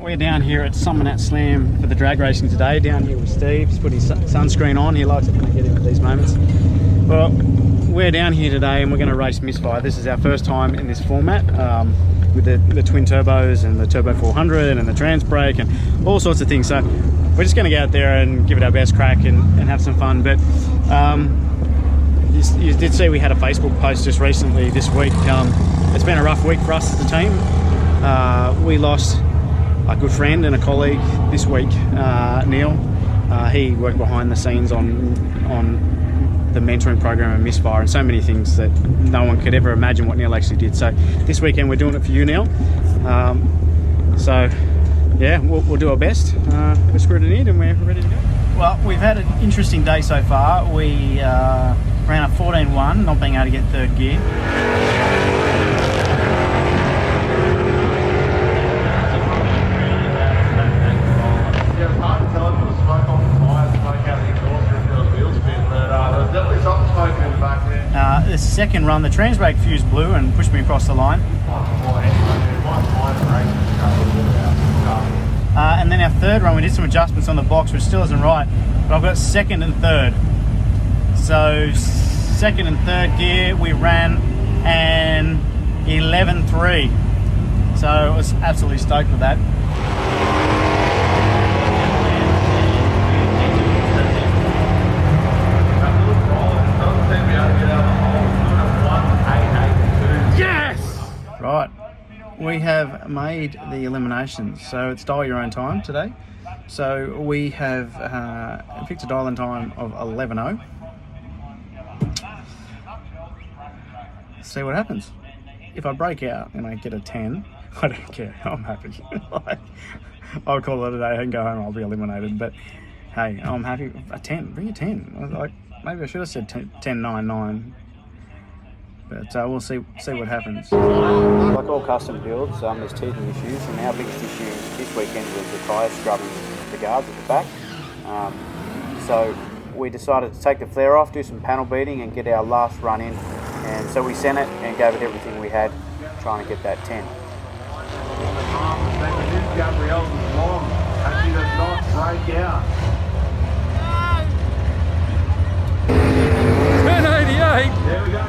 we're down here at Summernats Slam for the drag racing today. Down here with Steve. He's put his sunscreen on. He likes it when I get him at these moments. Well, we're down here today and we're going to race Misfire. This is our first time in this format with the twin turbos and the Turbo 400 and the trans brake and all sorts of things. So we're just going to get out there and give it our best crack and have some fun. But you did see we had a Facebook post just recently this week. It's been a rough week for us as a team. We lost a good friend and a colleague this week, Neil. He worked behind the scenes on the mentoring program at Misfire and so many things that no one could ever imagine what Neil actually did. So this weekend we're doing it for you, Neil. So yeah, we'll do our best. We're screwed in and we're ready to go. Well, we've had an interesting day so far. We ran a 14.1, not being able to get third gear. The second run, the trans brake fuse blew and pushed me across the line. And then our third run, we did some adjustments on the box, which still isn't right, but I've got second and third. So second and third gear, we ran an 11.3. So I was absolutely stoked with that. Right, we have made the eliminations, so it's dial your own time today. So we have picked a dial-in time of 11:0. See what happens. If I break out and I get a 10, I don't care, I'm happy. Like, I'll call it a day and go home, I'll be eliminated, but hey, I'm happy. A 10, bring a 10. Like, maybe I should have said 10.99. But we'll see what happens. Like all custom builds, there's teething issues, and our biggest issue this weekend was the tyres scrubbing the guards at the back. So we decided to take the flare off, do some panel beating, and get our last run in. And so we sent it and gave it everything we had, trying to get that 10. Gabrielle's long, actually does not break out. 1088. There we go.